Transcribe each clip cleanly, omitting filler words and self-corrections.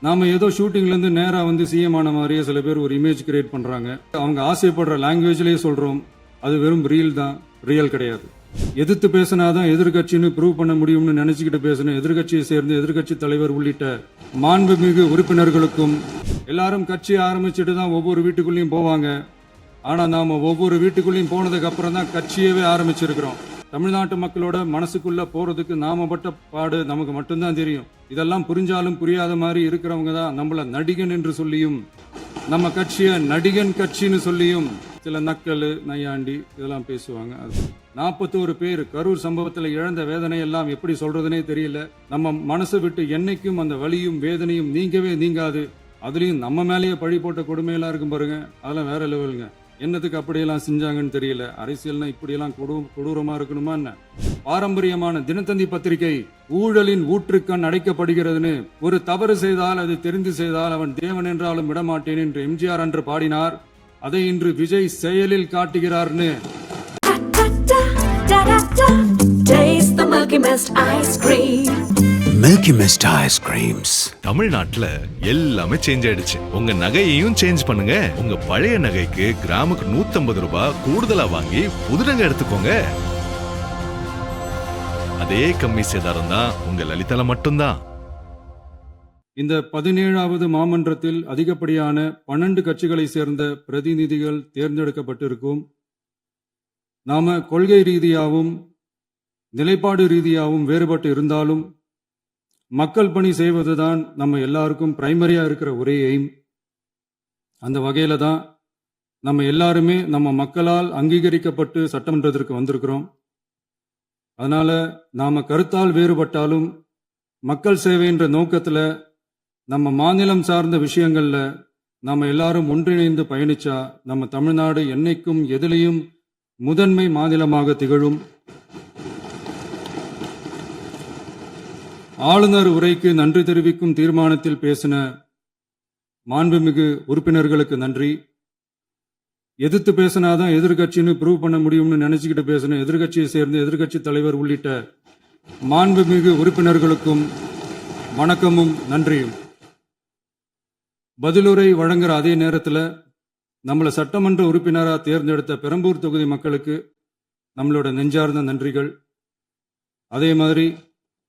நாம ஏதோ ஷூட்டிங்லேருந்து நேராக வந்து சிஎம் ஆன மாதிரியே சில பேர் ஒரு இமேஜ் கிரியேட் பண்ணுறாங்க. அவங்க ஆசைப்படுற லாங்குவேஜ்லேயே சொல்கிறோம், அது வெறும் ரீல் தான், ரியல் கிடையாது. எதிர்த்து பேசினாதான் எதிர்கட்சின்னு ப்ரூவ் பண்ண முடியும்னு நினைச்சுக்கிட்டு பேசின எதிர்கட்சியை சேர்ந்து எதிர்கட்சி தலைவர் உள்ளிட்ட மாண்புமிகு உறுப்பினர்களுக்கும், எல்லாரும் கட்சி ஆரம்பிச்சுட்டு தான் ஒவ்வொரு வீட்டுக்குள்ளேயும் போவாங்க. ஆனால் நாம ஒவ்வொரு வீட்டுக்குள்ளேயும் போனதுக்கு அப்புறம் தான் கட்சியவே ஆரம்பிச்சிருக்கிறோம். தமிழ்நாட்டு மக்களோட மனசுக்குள்ள போறதுக்கு நாம பட்ட பாடு நமக்கு மட்டும்தான் தெரியும். இதெல்லாம் புரிஞ்சாலும் புரியாத மாதிரி இருக்கிறவங்க தான் நம்மள நடிகன் என்று சொல்லியும், நம்ம கட்சியை நடிகன் கட்சின்னு சொல்லியும் சில நக்கல் நையாண்டி இதெல்லாம் பேசுவாங்க. 41 பேர் கரூர் சம்பவத்தில் இழந்த வேதனை எல்லாம் எப்படி சொல்றதுனே தெரியல. நம்ம மனசை விட்டு என்னைக்கும் அந்த வலியும் வேதனையும் நீங்கவே நீங்காது. அதுலயும் நம்ம மேலேயே பழி போட்ட கொடுமையெல்லாம் இருக்கும் பாருங்க, அதெல்லாம் வேற லெவலுங்க. என்னத்துக்கு அப்படியெல்லாம் செஞ்சாங்கன்னு தெரியல. அரசியல்னா இப்படியெல்லாம் கொடூரமா இருக்கணுமா என்ன? பாரம்பரியமான தினத்தந்தி பத்திரிகை ஊழலின் ஊற்றுக்கண் அடைக்கப்படுகிறதுன்னு, ஒரு தவறு செய்தால் அது தெரிந்து செய்தால் அவன் தேவன் என்றாலும் விடமாட்டேன் என்று எம்ஜிஆர் அன்று பாடினார். அதை இன்று விஜய் செயலில் காட்டுகிறார்னு. Milky Mist ice creams. தமிழ்நாட்டுல எல்லாமே சேஞ்ச் ஆயிடுச்சு. உங்க நகையையும் சேஞ்ச் பண்ணுங்க. உங்க பழைய நகைக்கு கிராமுக்கு 150 ரூபாய் கூடுதலா வாங்கி புது நகை எடுத்துக்கோங்க. அதே கம்மி சேதாரம் தான் உங்க லலிதால மட்டும்தான். இந்த 17வது மாமன்றத்தில் அதிகப்படியான 12 கட்சிகளை சேர்ந்த பிரதிநிதிகள் தேர்ந்தெடுக்கப்பட்டிருக்கும். நாம கொள்கை ரீதியாகவும் நிலைப்பாடு ரீதியாகவும் வேறுபட்டு இருந்தாலும் மக்கள் பணி செய்வதுதான் நம்ம எல்லாருக்கும் பிரைமரியா இருக்கிற ஒரே எய்ம். அந்த வகையில தான் நம்ம எல்லாருமே நம்ம மக்களால் அங்கீகரிக்கப்பட்டு சட்டமன்றத்திற்கு வந்திருக்கிறோம். அதனால நாம கருத்தால் வேறுபட்டாலும் மக்கள் சேவை என்ற நோக்கத்துல நம்ம மாநிலம் சார்ந்த விஷயங்கள்ல நாம எல்லாரும் ஒன்றிணைந்து பயணிச்சா நம்ம தமிழ்நாடு என்னைக்கும் எதிலையும் முதன்மை மாநிலமாக திகழும். ஆளுநர் உரைக்கு நன்றி தெரிவிக்கும் தீர்மானத்தில் பேசின மாண்புமிகு உறுப்பினர்களுக்கு நன்றி. எதிர்த்து பேசினாதான் எதிர்கட்சின்னு ப்ரூவ் பண்ண முடியும்னு நினைச்சுக்கிட்டு பேசின எதிர்கட்சியை சேர்ந்து எதிர்கட்சி தலைவர் உள்ளிட்ட மாண்புமிகு உறுப்பினர்களுக்கும் வணக்கமும் நன்றியும். பதிலுரை வழங்குற அதே நேரத்தில் நம்மளை சட்டமன்ற உறுப்பினராக தேர்ந்தெடுத்த பெரம்பூர் தொகுதி மக்களுக்கு நம்மளோட நெஞ்சார்ந்த நன்றிகள். அதே மாதிரி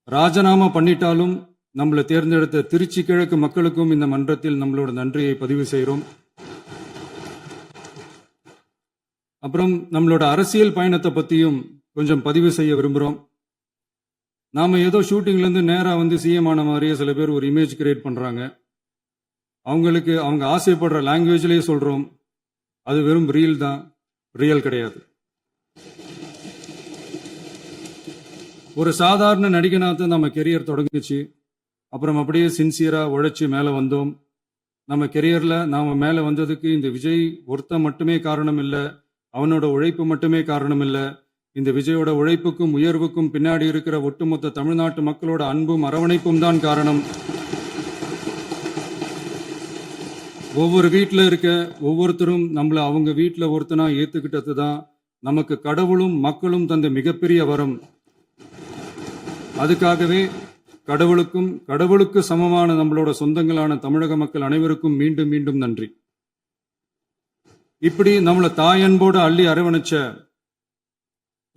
ராஜினாமா பண்ணிட்டாலும் நம்மளை தேர்ந்தெடுத்த திருச்சி கிழக்கு மக்களுக்கும் இந்த மன்றத்தில் நம்மளோட நன்றியை பதிவு செய்கிறோம். அப்புறம் நம்மளோட அரசியல் பயணத்தை பற்றியும் கொஞ்சம் பதிவு செய்ய விரும்புகிறோம். நாம ஏதோ ஷூட்டிங்லேருந்து நேராக வந்து சிஎம் ஆன மாதிரியே சில பேர் ஒரு இமேஜ் கிரியேட் பண்ணுறாங்க. அவங்களுக்கு அவங்க ஆசைப்படுற லாங்குவேஜ்லேயே சொல்கிறோம், அது வெறும் ரீல் தான், ரியல் கிடையாது. ஒரு சாதாரண நடிகனாக நம்ம கெரியர் தொடங்குச்சு. அப்புறம் அப்படியே சின்சியராக உழைச்சி மேலே வந்தோம். நம்ம கெரியரில் நாம் மேலே வந்ததுக்கு இந்த விஜய் ஒருத்தன் மட்டுமே காரணம் இல்லை, அவனோட உழைப்பு மட்டுமே காரணம் இல்லை. இந்த விஜயோட உழைப்புக்கும் உயர்வுக்கும் பின்னாடி இருக்கிற ஒட்டுமொத்த தமிழ்நாட்டு மக்களோட அன்பும் அரவணைப்பும் தான் காரணம். ஒவ்வொரு வீட்டில் இருக்க ஒவ்வொருத்தரும் நம்மளை அவங்க வீட்டில் ஒருத்தனா ஏற்றுக்கிட்டது தான் நமக்கு கடவுளும் மக்களும் தந்த மிகப்பெரிய வரம். அதுக்காகவே கடவுளுக்கு சமமான நம்மளோட சொந்தங்களான தமிழக மக்கள் அனைவருக்கும் மீண்டும் மீண்டும் நன்றி. இப்படி நம்மளை தாயன்போடு அள்ளி அரவணைச்ச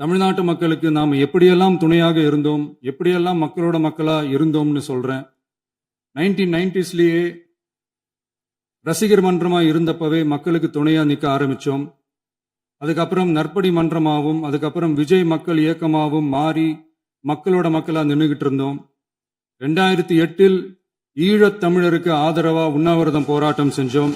தமிழ்நாட்டு மக்களுக்கு நாம் எப்படியெல்லாம் துணையாக இருந்தோம், எப்படியெல்லாம் மக்களோட மக்களா இருந்தோம்னு சொல்றேன். 1990ஸ்லயே ரசிகர் மன்றமா இருந்தப்பவே மக்களுக்கு துணையா நிற்க ஆரம்பிச்சோம். அதுக்கப்புறம் நற்படி மன்றமாகவும் அதுக்கப்புறம் விஜய் மக்கள் இயக்கமாகவும் மாறி மக்களோட மக்களா நின்றுகிட்டு இருந்தோம். 2008 ஈழத் தமிழருக்கு ஆதரவா உண்ணாவிரதம் போராட்டம் செஞ்சோம்.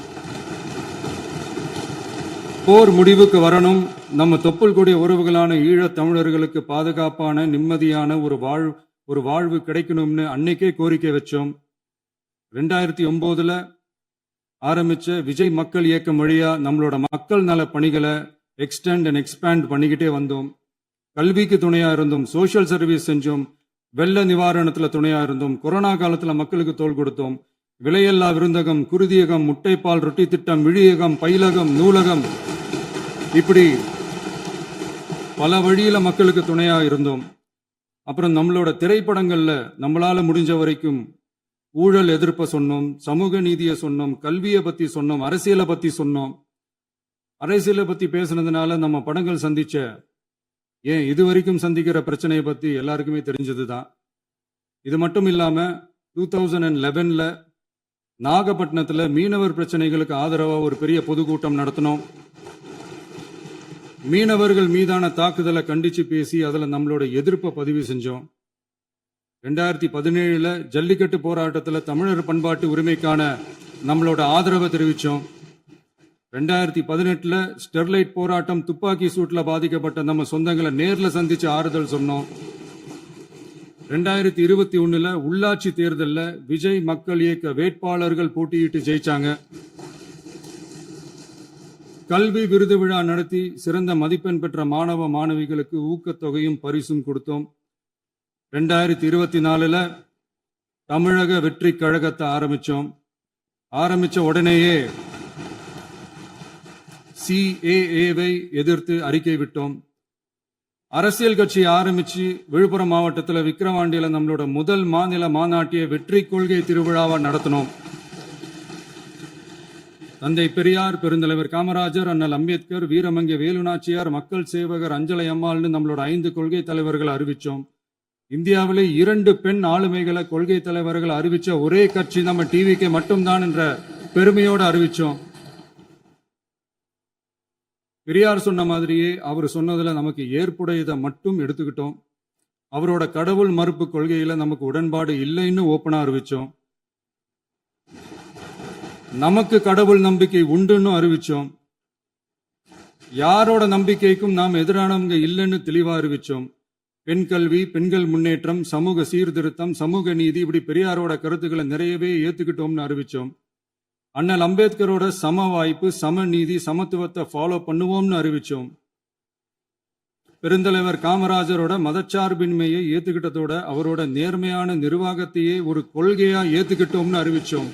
போர் முடிவுக்கு வரணும், நம்ம தொப்புள் கூடிய உறவுகளான ஈழத் தமிழர்களுக்கு பாதுகாப்பான நிம்மதியான ஒரு வாழ்வு கிடைக்கணும்னு அன்னைக்கே கோரிக்கை வச்சோம். 2009 ஆரம்பிச்ச விஜய் மக்கள் இயக்கம் வழியா நம்மளோட மக்கள் நல பணிகளை எக்ஸ்டெண்ட் அண்ட் எக்ஸ்பேண்ட் பண்ணிக்கிட்டே வந்தோம். கல்விக்கு துணையா இருந்தோம், சோசியல் சர்வீஸ் செஞ்சோம், வெள்ள நிவாரணத்துல துணையா இருந்தோம், கொரோனா காலத்துல மக்களுக்கு தோள் கொடுத்தோம். விலையில்லா விருந்தகம், குருதியகம், முட்டைப்பால் ரொட்டி திட்டம், விழியகம், பயிலகம், நூலகம், இப்படி பல வழியில மக்களுக்கு துணையா இருந்தோம். அப்புறம் நம்மளோட திரைப்படங்கள்ல நம்மளால முடிஞ்ச வரைக்கும் ஊழல் எதிர்ப்ப சொன்னோம், சமூக நீதியை சொன்னோம், கல்வியை பத்தி சொன்னோம், அரசியலை பத்தி சொன்னோம். அரசியலை பத்தி பேசுனதுனால நம்ம படங்கள் சந்திச்ச இதுவரைக்கும் சந்திக்கிற பிரச்சனையை பத்தி எல்லாருக்குமே தெரிஞ்சதுதான். இது மட்டும் இல்லாம 2011ல நாகப்பட்டினத்துல மீனவர் பிரச்சனைகளுக்கு ஆதரவா ஒரு பெரிய பொதுக்கூட்டம் நடத்தினோம். மீனவர்கள் மீதான தாக்குதலை கண்டிச்சு பேசி அதுல நம்மளோட எதிர்ப்பை பதிவு செஞ்சோம். 2017ல ஜல்லிக்கட்டு போராட்டத்துல தமிழர் பண்பாட்டு உரிமைக்கான நம்மளோட ஆதரவை தெரிவிச்சோம். 2018ல ஸ்டெர்லைட் போராட்டம் துப்பாக்கி சூட்ல பாதிக்கப்பட்ட நம்ம சொந்தங்களை நேர்ல சந்திச்சு ஆறுதல் சொன்னோம். 2021ல உள்ளாட்சி தேர்தல்ல விஜய் மக்கள் இயக்க வேட்பாளர்கள் போட்டியிட்டு ஜெயிச்சாங்க. கல்வி விருது விழா நடத்தி சிறந்த மதிப்பெண் பெற்ற மாணவ மாணவிகளுக்கு ஊக்கத்தொகையும் பரிசும் கொடுத்தோம். 2024ல தமிழக வெற்றி கழகத்தை ஆரம்பிச்ச உடனேயே CAA-வை எதிர்த்து அறிக்கை விட்டோம். அரசியல் கட்சி ஆரம்பிச்சு விழுப்புரம் மாவட்டத்தில் விக்கிரவாண்டியில நம்மளோட முதல் மாநில மாநாட்டிய வெற்றி கொள்கை திருவிழாவை நடத்தினோம். தந்தை பெரியார், பெருந்தலைவர் காமராஜர், அண்ணல் அம்பேத்கர், வீரமங்கை வேலுநாச்சியார், மக்கள் சேவகர் அஞ்சலை அம்மாள்னு நம்மளோட 5 கொள்கை தலைவர்களை அறிவிச்சோம். இந்தியாவிலே 2 பெண் ஆளுமைகளை கொள்கை தலைவர்கள் அறிவிச்ச ஒரே கட்சி நம்ம டிவிக்கு மட்டும்தான் என்ற பெருமையோடு அறிவிச்சோம். பெரியார் சொன்ன மாதிரியே அவர் சொன்னதுல நமக்கு ஏற்புடையதை மட்டும் எடுத்துக்கிட்டோம். அவரோட கடவுள் மறுப்பு கொள்கையில நமக்கு உடன்பாடு இல்லைன்னு ஓப்பனா அறிவிச்சோம். நமக்கு கடவுள் நம்பிக்கை உண்டுன்னு அறிவிச்சோம். யாரோட நம்பிக்கைக்கும் நாம் எதிரானவங்க இல்லைன்னு தெளிவா அறிவிச்சோம். பெண் கல்வி, பெண்கள் முன்னேற்றம், சமூக சீர்திருத்தம், சமூக நீதி, இப்படி பெரியாரோட கருத்துக்களை நிறையவே ஏத்துக்கிட்டோம்னு அறிவிச்சோம். அண்ணல் அம்பேத்கரோட சம வாய்ப்பு, சம நீதி, சமத்துவத்தை ஃபாலோ பண்ணுவோம்னு அறிவிச்சோம். பெருந்தலைவர் காமராஜரோட மதச்சார்பின்மையை ஏத்துக்கிட்டதோட அவரோட நேர்மையான நிர்வாகத்தையே ஒரு கொள்கையா ஏத்துக்கிட்டோம்னு அறிவிச்சோம்.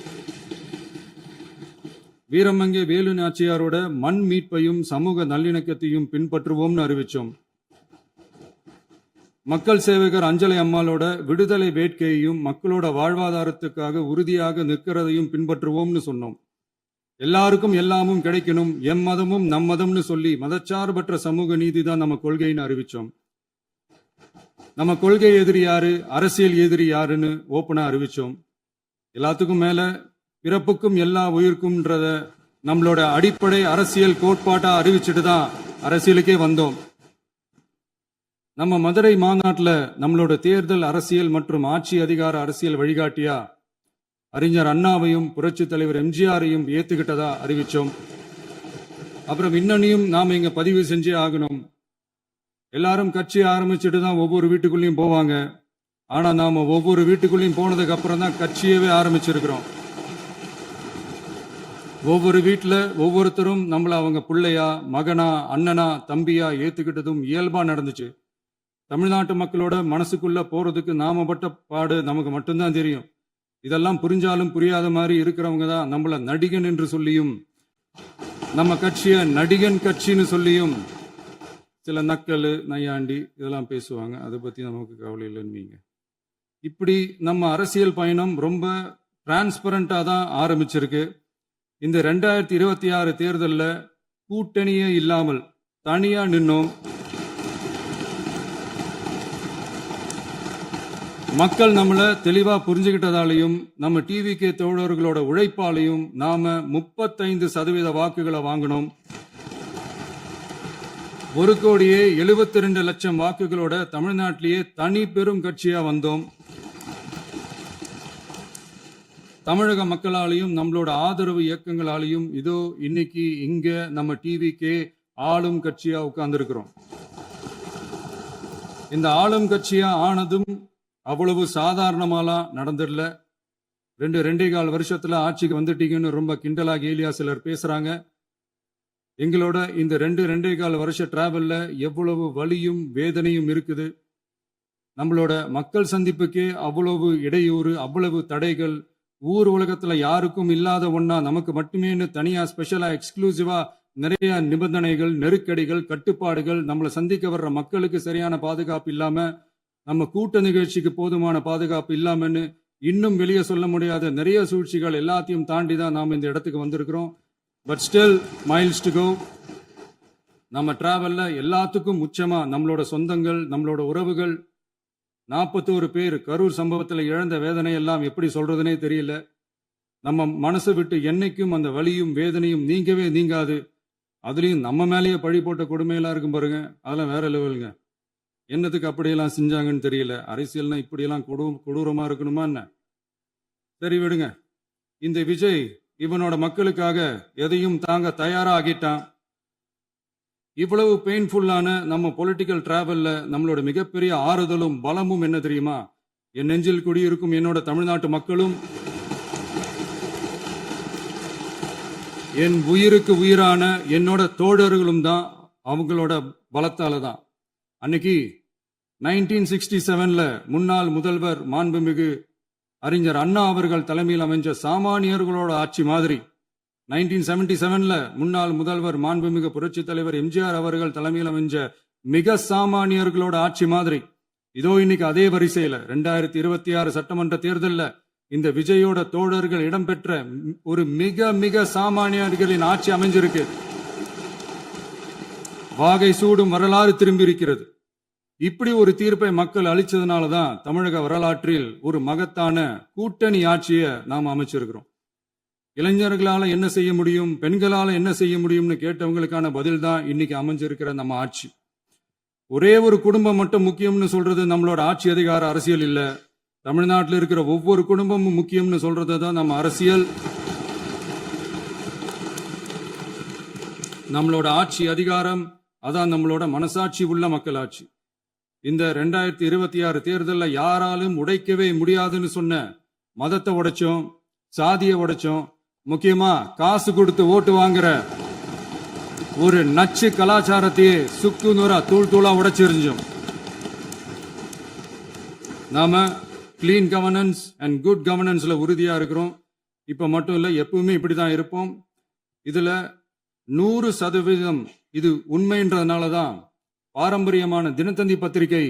வீரமங்கை வேலு நாச்சியாரோட மண் மீட்பையும் சமூக நல்லிணக்கத்தையும் பின்பற்றுவோம்னு அறிவிச்சோம். மக்கள் சேவகர் அஞ்சலை அம்மாளோட விடுதலை வேட்கையையும் மக்களோட வாழ்வாதாரத்துக்காக உறுதியாக நிற்கிறதையும் பின்பற்றுவோம்னு சொன்னோம். எல்லாருக்கும் எல்லாமும் கிடைக்கணும், எம் மதமும் நம் மதம்னு சொல்லி மதச்சார்பற்ற சமூக நீதி தான் நம்ம கொள்கைன்னு அறிவிச்சோம். நம்ம கொள்கை எதிரி யாரு, அரசியல் எதிரி யாருன்னு ஓப்பனா அறிவிச்சோம். எல்லாத்துக்கும் மேல பிறப்புக்கும் எல்லா உயிருக்கும்ன்றத நம்மளோட அடிப்படை அரசியல் கோட்பாட்டா அறிவிச்சுட்டு தான் அரசியலுக்கே வந்தோம். நம்ம மதுரை மாநாட்டில் நம்மளோட தேர்தல் அரசியல் மற்றும் ஆட்சி அதிகார அரசியல் வழிகாட்டியா அறிஞர் அண்ணாவையும் புரட்சி தலைவர் எம்ஜிஆரையும் ஏத்துக்கிட்டதா அறிவிச்சோம். அப்புறம் இன்னனையும் நாம இங்க பதிவு செஞ்சே ஆகணும். எல்லாரும் கட்சி ஆரம்பிச்சுட்டு தான் ஒவ்வொரு வீட்டுக்குள்ளேயும் போவாங்க. ஆனா நாம ஒவ்வொரு வீட்டுக்குள்ளேயும் போனதுக்கு அப்புறம் தான் கட்சியவே ஆரம்பிச்சிருக்கிறோம். ஒவ்வொரு வீட்டுல ஒவ்வொருத்தரும் நம்மள அவங்க பிள்ளையா, மகனா, அண்ணனா, தம்பியா ஏத்துக்கிட்டதும் இயல்பா நடந்துச்சு. தமிழ்நாட்டு மக்களோட மனசுக்குள்ள போறதுக்கு நாம பட்ட பாடு நமக்கு மட்டும்தான் தெரியும். இதெல்லாம் புரிஞ்சாலும் புரியாத மாதிரி இருக்கிறவங்க தான் நம்மள நடிகன் என்று சொல்லியும் நம்ம கட்சிய நடிகன் கட்சின்னு சொல்லியும் சில நக்கல், நையாண்டி இதெல்லாம் பேசுவாங்க. அதை பத்தி நமக்கு கவலை இல்லைன்னு. இப்படி நம்ம அரசியல் பயணம் ரொம்ப டிரான்ஸ்பரண்டா தான் ஆரம்பிச்சிருக்கு. இந்த 2026 தேர்தலில் கூட்டணியே இல்லாமல் தனியா நின்னோம். மக்கள் நம்மள தெளிவா புரிஞ்சுக்கிட்டதாலையும் நம்ம டிவிகே தோழர்களோட உழைப்பாலையும் நாம 35% வாக்குகளை வாங்கினோம். 1,72,00,000 வாக்குகளோட தமிழ்நாட்டிலேயே தனி பெரும் கட்சியா வந்தோம். தமிழக மக்களாலையும் நம்மளோட ஆதரவு இயக்கங்களாலையும் இதோ இன்னைக்கு இங்க நம்ம டிவிகே ஆளும் கட்சியா உட்கார்ந்துருக்கிறோம். இந்த ஆளும் கட்சியா ஆனதும் அவ்வளவு சாதாரணமாலாம் நடந்துடல. 2.25 வருஷத்துல ஆட்சிக்கு வந்துட்டீங்கன்னு ரொம்ப கிண்டலா கேலியா சிலர் பேசுறாங்க. எங்களோட இந்த 2.25 வருஷ டிராவல்ல எவ்வளவு வலியும் வேதனையும் இருக்குது. நம்மளோட மக்கள் சந்திப்புக்கே அவ்வளவு இடையூறு, அவ்வளவு தடைகள், ஊர் உலகத்துல யாருக்கும் இல்லாத ஒன்னா நமக்கு மட்டுமே தனியா ஸ்பெஷலா எக்ஸ்க்ளூசிவா நிறைய நிபந்தனைகள், நெருக்கடிகள், கட்டுப்பாடுகள், நம்மளை சந்திக்க வர்ற மக்களுக்கு சரியான பாதுகாப்பு இல்லாம, நம்ம கூட்ட நிகழ்ச்சிக்கு போதுமான பாதுகாப்பு இல்லாமன்னு இன்னும் வெளியே சொல்ல முடியாத நிறைய சூழ்ச்சிகள் எல்லாத்தையும் தாண்டி தான் நாம் இந்த இடத்துக்கு வந்திருக்கிறோம். But still miles to go. நம்ம டிராவல்ல எல்லாத்துக்கும் முக்கியமா நம்மளோட சொந்தங்கள், நம்மளோட உறவுகள், 41 பேர் கரூர் சம்பவத்தில் இழந்த வேதனை எல்லாம் எப்படி சொல்றதுனே தெரியல. நம்ம மனசை விட்டு என்னைக்கும் அந்த வலியும் வேதனையும் நீங்கவே நீங்காது. அதுலயும் நம்ம மேலேயே பழி போட்ட கொடுமையெல்லாம் இருக்கும் பாருங்க, அதெல்லாம் வேற லெவலுங்க. என்னத்துக்கு அப்படியெல்லாம் செஞ்சாங்கன்னு தெரியல. அரசியல்னா இப்படியெல்லாம் கொடூரமா இருக்கணுமா என்ன? சரி விடுங்க. இந்த விஜய் இவனோட மக்களுக்காக எதையும் தாங்க தயாரா ஆகிட்டான். இவ்வளவு பெயின்ஃபுல்லான நம்ம பொலிட்டிக்கல் டிராவல்ல நம்மளோட மிகப்பெரிய ஆறுதலும் பலமும் என்ன தெரியுமா? என் நெஞ்சில் குடியிருக்கும் என்னோட தமிழ்நாட்டு மக்களும், என் உயிருக்கு உயிரான என்னோட தோழர்களும் தான். அவங்களோட பலத்தால தான். அன்னைக்கு 1967ல முன்னாள் முதல்வர் மாண்புமிகு அறிஞர் அண்ணா அவர்கள் தலைமையில் அமைஞ்ச சாமானியர்களோட ஆட்சி மாதிரி, 1977ல முன்னாள் முதல்வர் மாண்புமிகு புரட்சி தலைவர் எம்ஜிஆர் அவர்கள் தலைமையில் அமைஞ்ச மிக சாமானியர்களோட ஆட்சி மாதிரி, இதோ இன்னைக்கு அதே வரிசையில 2026 சட்டமன்ற தேர்தலில் இந்த விஜயோட தோழர்கள் இடம்பெற்ற ஒரு மிக மிக சாமானியர்களின் ஆட்சி அமைஞ்சிருக்கு. வாகை சூடும் வரலாறு திரும்பி இருக்கிறது. இப்படி ஒரு தீர்ப்பை மக்கள் அளிச்சதுனாலதான் தமிழக வரலாற்றில் ஒரு மகத்தான கூட்டணி ஆட்சியை நாம் அமைச்சிருக்கிறோம். இளைஞர்களால என்ன செய்ய முடியும், பெண்களால என்ன செய்ய முடியும்னு கேட்டவங்களுக்கான பதில் தான் இன்னைக்கு அமைஞ்சிருக்கிற நம்ம ஆட்சி. ஒரே ஒரு குடும்பம் மட்டும் முக்கியம்னு சொல்றது நம்மளோட ஆட்சி அதிகார அரசியல் இல்ல. தமிழ்நாட்டில் இருக்கிற ஒவ்வொரு குடும்பமும் முக்கியம்னு சொல்றது தான் நம்ம அரசியல். நம்மளோட ஆட்சி அதிகாரம் அதான் நம்மளோட மனசாட்சி உள்ள மக்களாட்சி. இந்த 2026 தேர்தலில் யாராலும் உடைக்கவே முடியாதுன்னு சொன்ன மதத்தை உடைச்சோம், சாதியை உடைச்சோம், முக்கியமா காசு கொடுத்து ஓட்டு வாங்குற ஒரு நச்சு கலாச்சாரத்தையே சுக்கு நூறா தூள் தூளா உடைச்சிருந்தோம். நாம கிளீன் கவர்னன்ஸ் அண்ட் குட் கவர்னன்ஸ்ல உறுதியா இருக்கிறோம். இப்ப மட்டும் இல்ல, எப்பவுமே இப்படிதான் இருப்போம். இதுல 100% இது உண்மைன்றதுனாலதான் பாரம்பரியமான தினத்தந்தி பத்திரிகை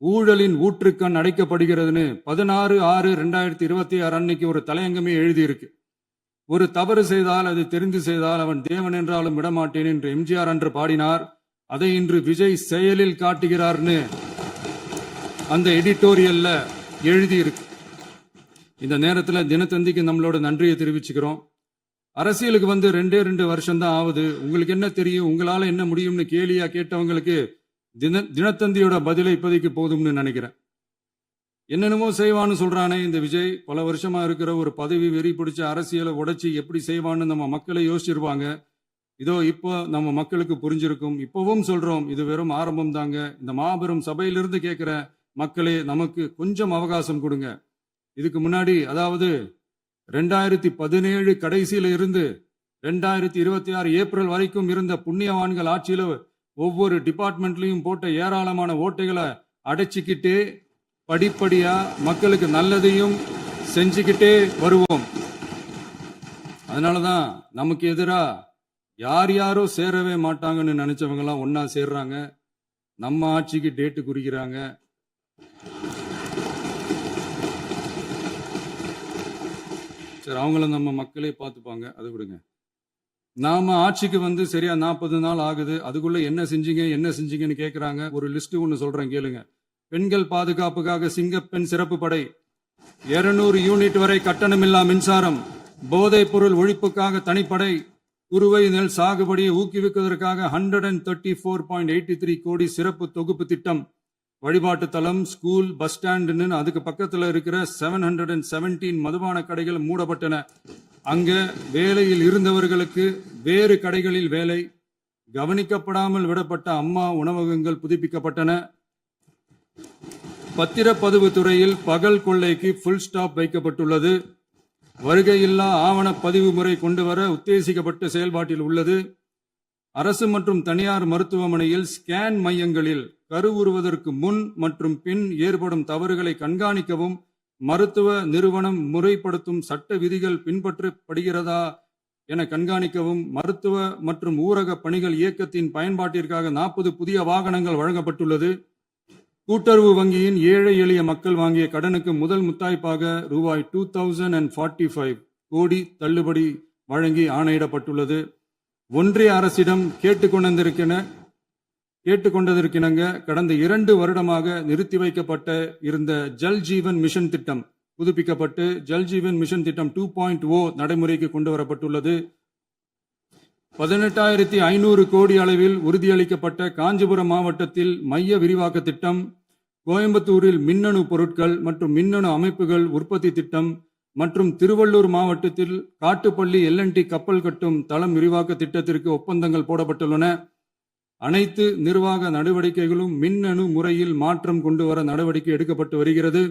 ஊழலின் ஊற்றுக்கண் அடைக்கப்படுகிறதுன்னு 16/6/2026 அன்னைக்கு ஒரு தலையங்கமே எழுதியிருக்கு. ஒரு தவறு செய்தால், அது தெரிந்து செய்தால் அவன் தேவன் என்றாலும் விடமாட்டேன் என்று எம்ஜிஆர் அன்று பாடினார். அதை இன்று விஜய் செயலில் காட்டுகிறார்னு அந்த எடிட்டோரியல்ல எழுதியிருக்கு. இந்த நேரத்தில் தினத்தந்திக்கு நம்மளோட நன்றியை தெரிவிச்சுக்கிறோம். அரசியலுக்கு வந்து 2 வருஷம் தான் ஆகுது. உங்களுக்கு என்ன தெரியும், உங்களால என்ன முடியும்னு கேலியா கேட்டவங்களுக்கு தினத்தந்தியோட பதிலை இப்போதைக்கு போதும்னு நினைக்கிறேன். என்னென்னமோ செய்வான்னு சொல்றானே இந்த விஜய், பல வருஷமா இருக்கிற ஒரு பதவி வெறி பிடிச்ச அரசியலை உடைச்சி எப்படி செய்வான்னு நம்ம மக்களை யோசிச்சிருவாங்க. இதோ இப்போ நம்ம மக்களுக்கு புரிஞ்சிருக்கும். இப்பவும் சொல்றோம், இது வெறும் ஆரம்பம் தாங்க. இந்த மாபெரும் சபையிலிருந்து கேட்கிற மக்களே, நமக்கு கொஞ்சம் அவகாசம் கொடுங்க. இதுக்கு முன்னாடி, அதாவது 2017 கடைசியில இருந்து 2026 ஏப்ரல் வரைக்கும் இருந்த புண்ணியவான்கள் ஆட்சியில ஒவ்வொரு டிபார்ட்மெண்ட்லயும் போட்ட ஏராளமான ஓட்டைகளை அடைச்சிக்கிட்டே படிப்படியா மக்களுக்கு நல்லதையும் செஞ்சுக்கிட்டே வருவோம். அதனாலதான் நமக்கு எதிரா யார் யாரோ சேரவே மாட்டாங்கன்னு நினைச்சவங்க எல்லாம் ஒன்னா சேர்றாங்க. நம்ம ஆட்சிக்கு டேட்டு குறிக்கிறாங்க. சரி, அவங்கள நம்ம மக்களே பார்த்துப்பாங்க, அது விடுங்க. நாம ஆட்சிக்கு வந்து சரியா 40 நாள் ஆகுது. அதுக்குள்ள என்ன செஞ்சீங்கன்னு கேட்கிறாங்க. ஒரு லிஸ்ட் ஒன்று சொல்றேன் கேளுங்க. பெண்கள் பாதுகாப்புக்காக சிங்கப்பெண் சிறப்பு படை, 200 யூனிட் வரை கட்டணமில்லா மின்சாரம், போதைப் பொருள் ஒழிப்புக்காக தனிப்படை, குறுவை நெல் சாகுபடியை ஊக்குவிப்பதற்காக 134.83 கோடி சிறப்பு தொகுப்பு திட்டம், வழிபாட்டு தலம், ஸ்கூல், பஸ் ஸ்டாண்டுன்னு அதுக்கு பக்கத்துல இருக்கிற 717 மதுபான கடைகள் மூடப்பட்டன. அங்க வேலையில் இருந்தவர்களுக்கு வேறு கடைகளில் வேலை, கவனிக்கப்படாமல் விடப்பட்ட அம்மா உணவகங்கள் புதுப்பிக்கப்பட்டன. பத்திரப்பதிவு துறையில் பகல் கொள்ளைக்கு ஃபுல் ஸ்டாப் வைக்கப்பட்டுள்ளது. வருகையில்லா ஆவண பதிவு முறை கொண்டு வர உத்தேசிக்கப்பட்ட செயல்பாட்டில் உள்ளது. அரசு மற்றும் தனியார் மருத்துவமனையில் ஸ்கேன் மையங்களில் கருவுறுவதற்கு முன் மற்றும் பின் ஏற்படும் தவறுகளை கண்காணிக்கவும், மருத்துவ நிறுவனம் முறைப்படுத்தும் சட்ட விதிகள் பின்பற்றப்படுகிறதா என கண்காணிக்கவும், மருத்துவ மற்றும் ஊரக பணிகள் இயக்கத்தின் பயன்பாட்டிற்காக 40 புதிய வாகனங்கள் வழங்கப்பட்டுள்ளது. கூட்டுறவு வங்கியின் ஏழை எளிய மக்கள் வாங்கிய கடனுக்கு முதல் முத்தாய்ப்பாக ரூபாய் 2045 கோடி தள்ளுபடி வழங்கி ஆணையிடப்பட்டுள்ளது. ஒன்றிய அரசிடம் கேட்டுக்கொண்டதற்கிணங்க கடந்த 2 வருடமாக நிறுத்தி வைக்கப்பட்ட இருந்த ஜல் ஜீவன் மிஷன் திட்டம் புதுப்பிக்கப்பட்டு ஜல் ஜீவன் மிஷன் திட்டம் 2.0 நடைமுறைக்கு கொண்டு வரப்பட்டுள்ளது. 18,500 கோடி அளவில் உறுதியளிக்கப்பட்ட காஞ்சிபுரம் மாவட்டத்தில் மைய விரிவாக்க திட்டம், கோயம்புத்தூரில் மின்னணு பொருட்கள் மற்றும் மின்னணு அமைப்புகள் உற்பத்தி திட்டம் மற்றும் திருவள்ளூர் மாவட்டத்தில் காட்டுப்பள்ளி LNT கப்பல் கட்டும் தளம் விரிவாக்க திட்டத்திற்கு ஒப்பந்தங்கள் போடப்பட்டுள்ளன. அனைத்து நிர்வாக நடவடிக்கைகளும் மின்னணு முறையில் மாற்றம் கொண்டு வர நடவடிக்கை எடுக்கப்பட்டு வருகிறது.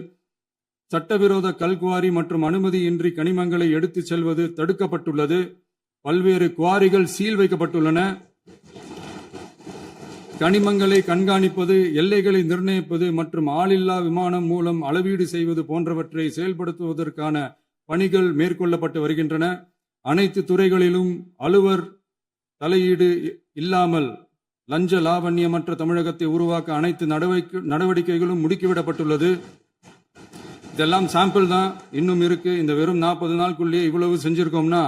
சட்டவிரோத கல்குவாரி மற்றும் அனுமதியின்றி கனிமங்களை எடுத்துச் செல்வது தடுக்கப்பட்டுள்ளது. பல்வேறு குவாரிகள் சீல் வைக்கப்பட்டுள்ளன. கனிமங்களை கண்காணிப்பது, எல்லைகளை நிர்ணயிப்பது மற்றும் ஆளில்லா விமானம் மூலம் அளவீடு செய்வது போன்றவற்றை செயல்படுத்துவதற்கான பணிகள் மேற்கொள்ளப்பட்டு வருகின்றன. அனைத்து துறைகளிலும் அலுவலர் தலையீடு இல்லாமல் லஞ்ச லாவண்யமற்ற தமிழகத்தை உருவாக்க அனைத்து நடவடிக்கைகளும் முடுக்கிவிடப்பட்டுள்ளது. இதெல்லாம் சாம்பிள் தான், இன்னும் இருக்கு. இந்த வெறும் 40 நாளுக்குள்ளேயே இவ்வளவு செஞ்சிருக்கோம்னா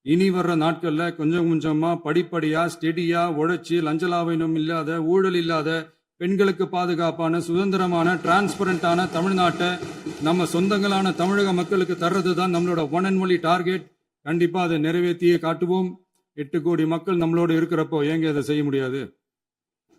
இனி வர்ற நாட்கள்ல கொஞ்சம் கொஞ்சமா படிப்படியா ஸ்டெடியா உழைச்சி லஞ்சலாவணம் இல்லாத, ஊழல் இல்லாத, பெண்களுக்கு பாதுகாப்பான, சுதந்திரமான, டிரான்ஸ்பரண்டான தமிழ்நாட்டை நம்ம சொந்தங்களான தமிழக மக்களுக்கு தர்றது தான் நம்மளோட ஒன் அண்ட் ஒன்லி டார்கெட். கண்டிப்பா அதை நிறைவேற்றியே காட்டுவோம். 8 கோடி மக்கள் நம்மளோட இருக்கிறப்போ ஏங்க அதை செய்ய முடியாது?